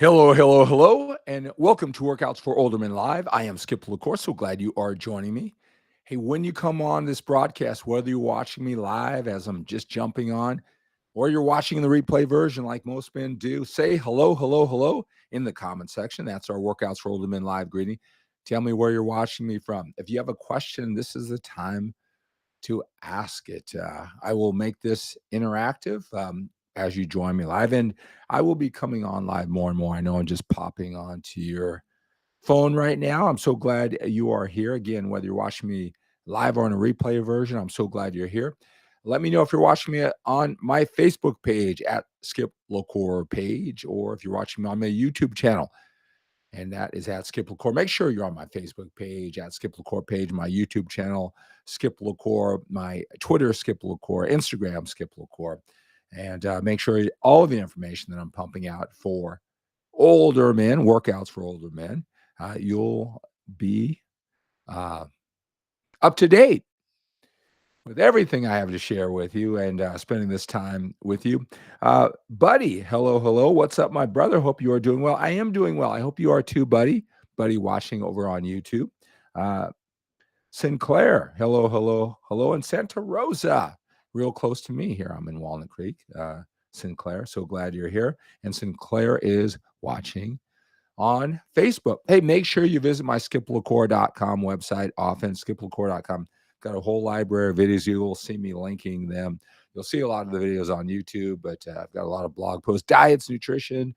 Hello, hello, hello, and welcome to Workouts for Older Men Live. I am Skip LaCour. So glad you are joining me. Hey, when you come on this broadcast, whether you're watching me live as I'm just jumping on, or you're watching the replay version like most men do, say hello, hello, hello in the comment section. That's our Workouts for Older Men Live greeting. Tell me where you're watching me from. If you have a question, this is the time to ask it. I will make this interactive as you join me live, and I will be coming on live more and more. I know I'm just popping onto your phone right now. I'm so glad you are here. Again, whether you're watching me live or in a replay version, I'm so glad you're here. Let me know if you're watching me on my Facebook page at Skip LaCour page, or if you're watching me on my YouTube channel, and that is at Skip LaCour. Make sure you're on my Facebook page at Skip LaCour page, my YouTube channel, Skip LaCour, my Twitter, Skip LaCour, Instagram, Skip LaCour. And make sure all of the information that I'm pumping out for older men, workouts for older men, you'll be up to date with everything I have to share with you and spending this time with you. Buddy, hello, hello. What's up, my brother? Hope you are doing well. I am doing well. I hope you are too, buddy. Buddy watching over on YouTube. Sinclair, hello, hello, hello. And Santa Rosa, real close to me here. I'm in Walnut Creek. Sinclair, so glad you're here. And Sinclair is watching on Facebook. Hey, make sure you visit my skiplacour.com website often, skiplacour.com. Got a whole library of videos. You will see me linking them. You'll see a lot of the videos on YouTube, but I've got a lot of blog posts, diets, nutrition,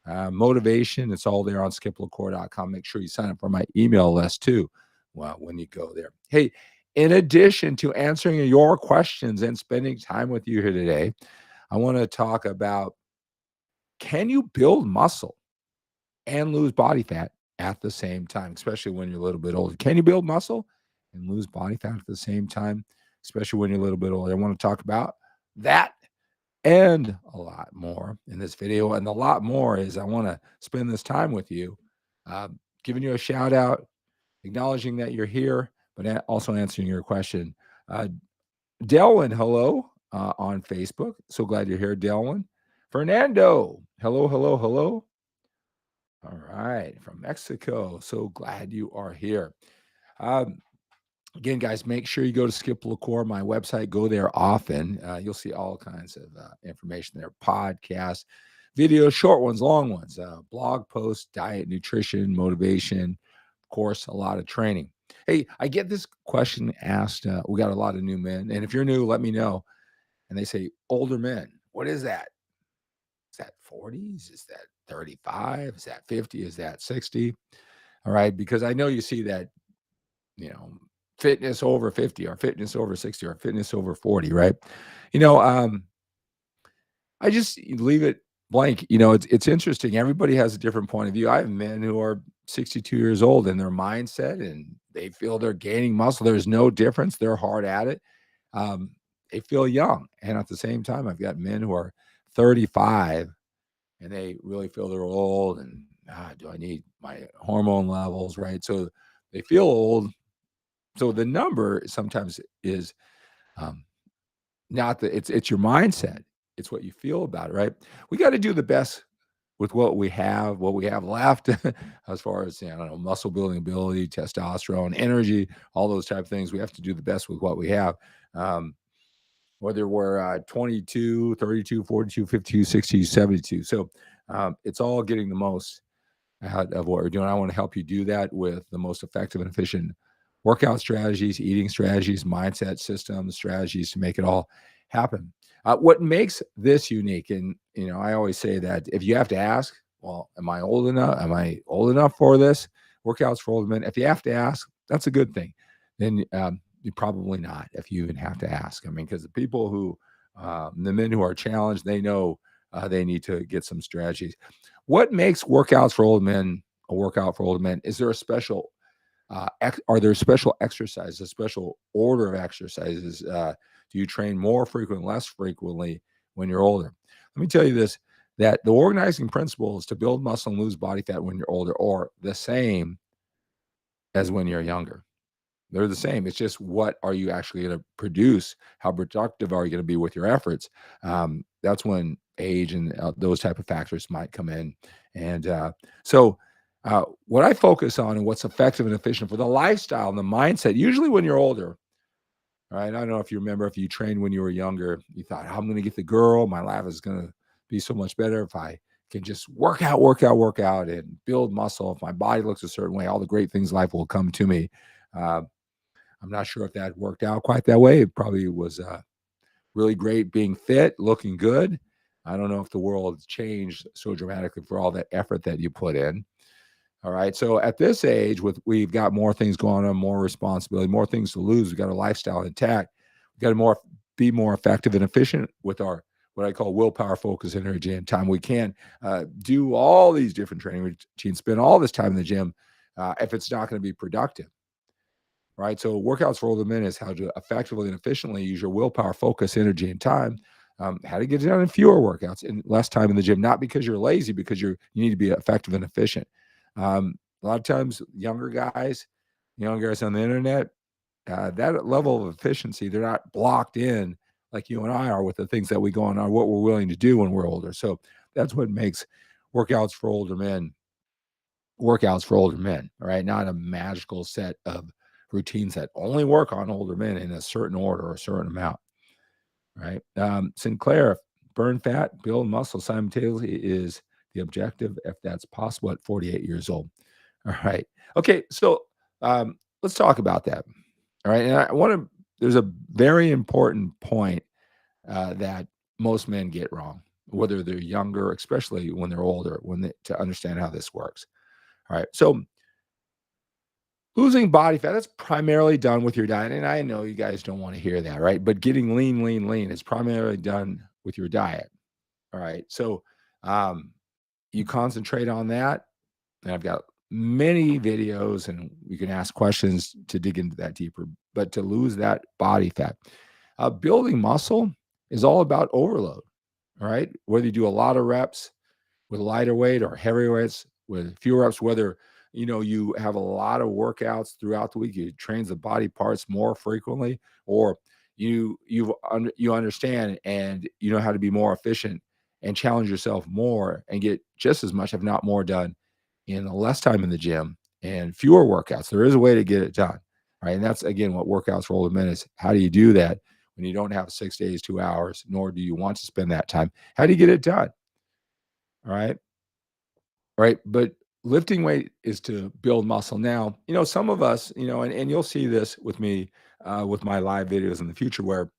motivation. It's all there on skiplacour.com. Make sure you sign up for my email list too when you go there. Hey, in addition to answering your questions and spending time with you here today, I want to talk about, can you build muscle and lose body fat at the same time, especially when you're a little bit older? Can you build muscle and lose body fat at the same time, especially when you're a little bit older? I want to talk about that and a lot more in this video. And a lot more is I want to spend this time with you, giving you a shout out, acknowledging that you're here, but also answering your question. Delwyn, hello on Facebook. So glad you're here, Delwyn. Fernando, hello, hello, hello. All right, from Mexico. So glad you are here. Again, guys, make sure you go to Skip LaCour, my website. Go there often. You'll see all kinds of information there, podcasts, videos, short ones, long ones, blog posts, diet, nutrition, motivation, of course, a lot of training. Hey, I get this question asked. We got a lot of new men. And if you're new, let me know. And they say, older men, what is that? Is that 40s? Is that 35? Is that 50? Is that 60? All right. Because I know you see that, fitness over 50 or fitness over 60 or fitness over 40, right? I just leave it blank. It's interesting. Everybody has a different point of view. I have men who are 62 years old and their mindset, and they feel they're gaining muscle. There's no difference. They're hard at it. They feel young. And at the same time, I've got men who are 35 and they really feel they're old, and do I need my hormone levels, right? So they feel old. So the number sometimes is not it's your mindset. It's what you feel about it, right? We got to do the best with what we have left, as far as, muscle building ability, testosterone, energy, all those type of things. We have to do the best with what we have. Whether we're 22, 32, 42, 52, 60, 72. So it's all getting the most out of what we're doing. I want to help you do that with the most effective and efficient workout strategies, eating strategies, mindset systems, strategies to make it all happen. What makes this unique, and I always say that if you have to ask, well, am I old enough? Am I old enough for this? Workouts for older men. If you have to ask, that's a good thing. Then you're probably not, if you even have to ask. I mean, because the people who, the men who are challenged, they know they need to get some strategies. What makes workouts for old men a workout for older men? Is there a special are there special exercises, a special order of exercises? Do you train more frequently, less frequently when you're older? Let me tell you this, that the organizing principle is to build muscle and lose body fat when you're older, or the same as when you're younger. They're the same. It's just, what are you actually going to produce? How productive are you going to be with your efforts? That's when age and those type of factors might come in And so, what I focus on and what's effective and efficient for the lifestyle and the mindset, usually when you're older, right? I don't know if you remember if you trained when you were younger, you thought, "Oh, I'm going to get the girl. My life is going to be so much better if I can just work out, work out, work out, and build muscle. If my body looks a certain way, all the great things in life will come to me." Uh, I'm not sure if that worked out quite that way. It probably was really great being fit, looking good. I don't know if the world changed so dramatically for all that effort that you put in. All right. So at this age, with we've got more things going on, more responsibility, more things to lose. We've got a lifestyle intact. We've got to be more effective and efficient with our what I call willpower, focus, energy, and time. We can do all these different training routines, spend all this time in the gym if it's not going to be productive. Right. So workouts for older men is how to effectively and efficiently use your willpower, focus, energy, and time. How to get it done in fewer workouts and less time in the gym, not because you're lazy, because you need to be effective and efficient. A lot of times, younger guys on the internet, that level of efficiency, they're not blocked in like you and I are with the things that we go on, or what we're willing to do when we're older. So that's what makes workouts for older men workouts for older men, all right? Not a magical set of routines that only work on older men in a certain order or a certain amount, right? Sinclair, burn fat, build muscle simultaneously is the objective if that's possible at 48 years old. All right. Okay. So let's talk about that. All right. And there's a very important point that most men get wrong, whether they're younger, especially when they're older, to understand how this works. All right. So losing body fat, that's primarily done with your diet. And I know you guys don't want to hear that, right? But getting lean, lean, lean is primarily done with your diet. All right. So um, you concentrate on that. And I've got many videos and you can ask questions to dig into that deeper. But to lose that body fat, building muscle is all about overload. All right. Whether you do a lot of reps with lighter weight or heavier weights with fewer reps, whether you have a lot of workouts throughout the week, you train the body parts more frequently, or you understand and you know how to be more efficient and challenge yourself more and get just as much, if not more, done in less time in the gym and fewer workouts. There is a way to get it done, right? And that's again what workouts for older men is. How do you do that when you don't have 6 days, 2 hours, nor do you want to spend that time? How do you get it done? All right. Right, but lifting weight is to build muscle. Now, some of us, and you'll see this with me, with my live videos in the future where,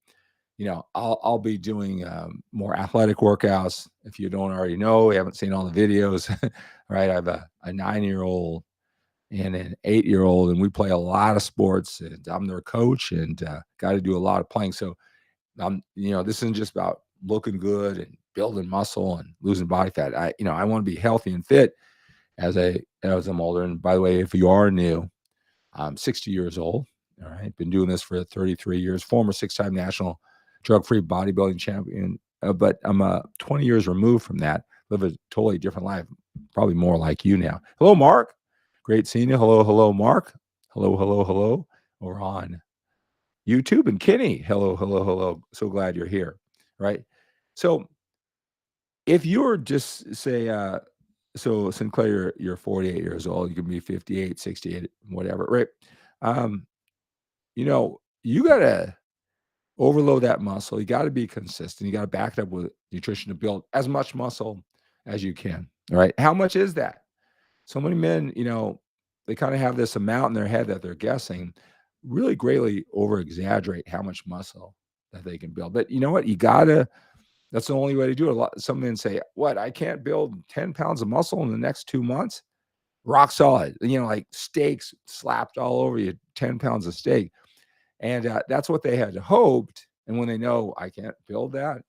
I'll be doing, more athletic workouts. If you don't already know, you haven't seen all the videos, right? I have a 9-year-old and an 8-year-old, and we play a lot of sports, and I'm their coach and, gotta do a lot of playing. So, this isn't just about looking good and building muscle and losing body fat. I wanna be healthy and fit as I'm older. And by the way, if you are new, I'm 60 years old. All right, been doing this for 33 years. Former 6-time national drug-free bodybuilding champion, but I'm 20 years removed from that. Live a totally different life, probably more like you now. Hello, Mark. Great seeing you. Hello, hello, Mark. Hello, hello, hello. We're on YouTube. And Kenny. Hello, hello, hello. So glad you're here. Right. So if you're just say, so Sinclair, you're 48 years old, you can be 58, 68, whatever, right? Um, you gotta overload that muscle. You gotta be consistent. You gotta back it up with nutrition to build as much muscle as you can. All right. How much is that? So many men, they kind of have this amount in their head that they're guessing, really greatly over exaggerate how much muscle that they can build. But you know what? That's the only way to do it. Some men say, "What? I can't build 10 pounds of muscle in the next 2 months." Rock solid, like steaks slapped all over you, 10 pounds of steak. And that's what they had hoped. And when they know I can't build that,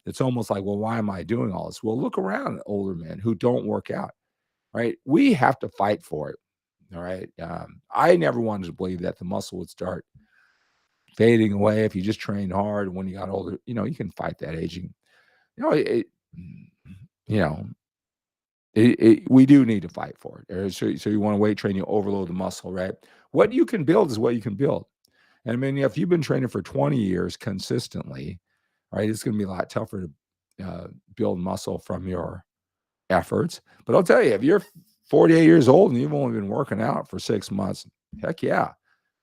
it's almost like, well, why am I doing all this? Well, look around at older men who don't work out, right? We have to fight for it. All right. I never wanted to believe that the muscle would start fading away if you just train hard when you got older. You can fight that aging. You know, it, you know, we do need to fight for it. So you want to weight train, you overload the muscle, right? What you can build is what you can build. And I mean, if you've been training for 20 years consistently, right, it's going to be a lot tougher to build muscle from your efforts. But I'll tell you, if you're 48 years old and you've only been working out for 6 months, heck yeah,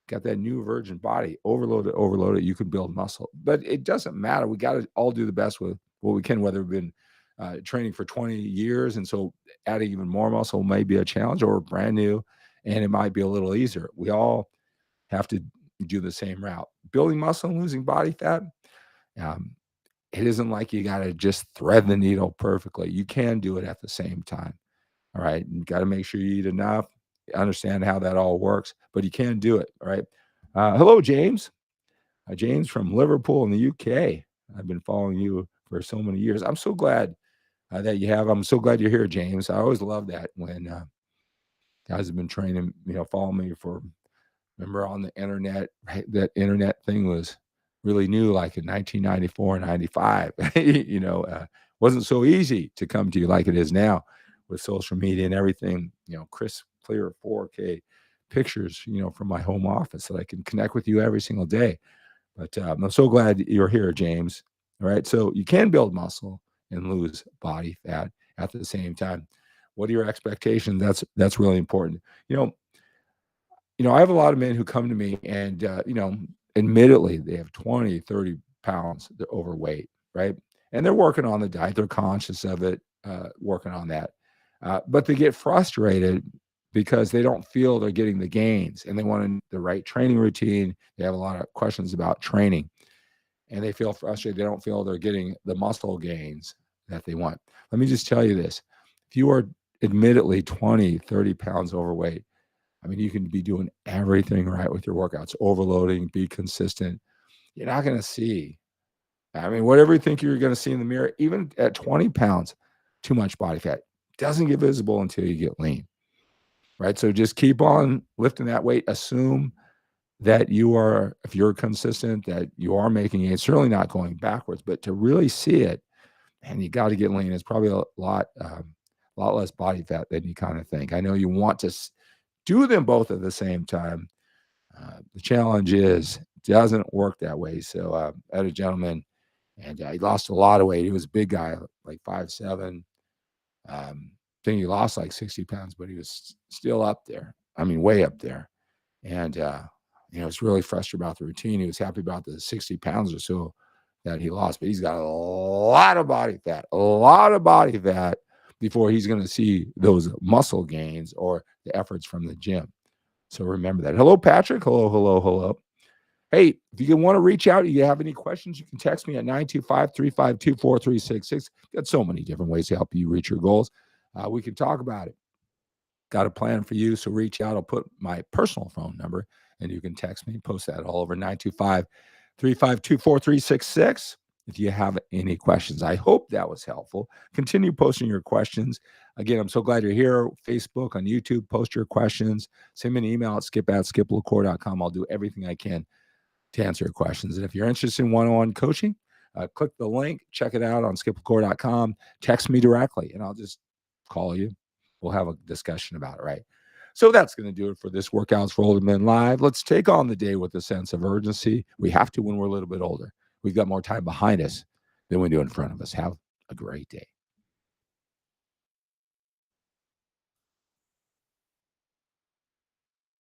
got that new virgin body, overload it, you can build muscle. But it doesn't matter. We got to all do the best with what we can, whether we've been training for 20 years. And so adding even more muscle may be a challenge, or brand new, and it might be a little easier. We all have to do the same route. Building muscle and losing body fat, um, it isn't like you got to just thread the needle perfectly. You can do it at the same time. All right. You got to make sure you eat enough, understand how that all works, but you can do it. All right. Hello, James. James from Liverpool in the UK. I've been following you for so many years. I'm so glad that you have. I'm so glad you're here, James. I always love that when guys have been training, following me for, remember on the internet, right? That internet thing was really new, like in 1994 and 95. Wasn't so easy to come to you like it is now with social media and everything, crisp, clear 4K pictures, from my home office that I can connect with you every single day. But I'm so glad you're here, James. All right. So you can build muscle and lose body fat at the same time. What are your expectations? That's really important. I have a lot of men who come to me and, admittedly, they have 20, 30 pounds, they're overweight, right? And they're working on the diet. They're conscious of it, working on that. But they get frustrated because they don't feel they're getting the gains, and they want the right training routine. They have a lot of questions about training, and they feel frustrated. They don't feel they're getting the muscle gains that they want. Let me just tell you this. If you are admittedly 20, 30 pounds overweight, I mean, you can be doing everything right with your workouts, overloading, be consistent. You're not going to see, whatever you think you're going to see in the mirror, even at 20 pounds, too much body fat doesn't get visible until you get lean, right? So just keep on lifting that weight. Assume that if you're consistent, that you are making it. It's certainly not going backwards, but to really see it, and you got to get lean. It's probably a lot less body fat than you kind of think. I know you want to do them both at the same time. The challenge doesn't work that way. So I had a gentleman, and he lost a lot of weight. He was a big guy, like 5'7". I think he lost like 60 pounds, but he was still up there. I mean, way up there. And, was really frustrated about the routine. He was happy about the 60 pounds or so that he lost, but he's got a lot of body fat before he's going to see those muscle gains or the efforts from the gym. So remember that. Hello, Patrick. Hello. Hey, if you want to reach out, you have any questions, you can text me at 925-352-4366. Got so many different ways to help you reach your goals. We can talk about it. Got a plan for you, so reach out. I'll put my personal phone number, and you can text me, post that all over 925-352-4366 if you have any questions. I hope that was helpful. Continue posting your questions. Again, I'm so glad you're here. Facebook, on YouTube, post your questions. Send me an email at skip@skiplacour.com. I'll do everything I can to answer your questions. And if you're interested in one-on-one coaching, click the link, check it out on skiplacour.com. Text me directly, and I'll just call you. We'll have a discussion about it, right? So that's going to do it for this Workouts for Older Men Live. Let's take on the day with a sense of urgency. We have to when we're a little bit older. We've got more time behind us than we do in front of us. Have a great day.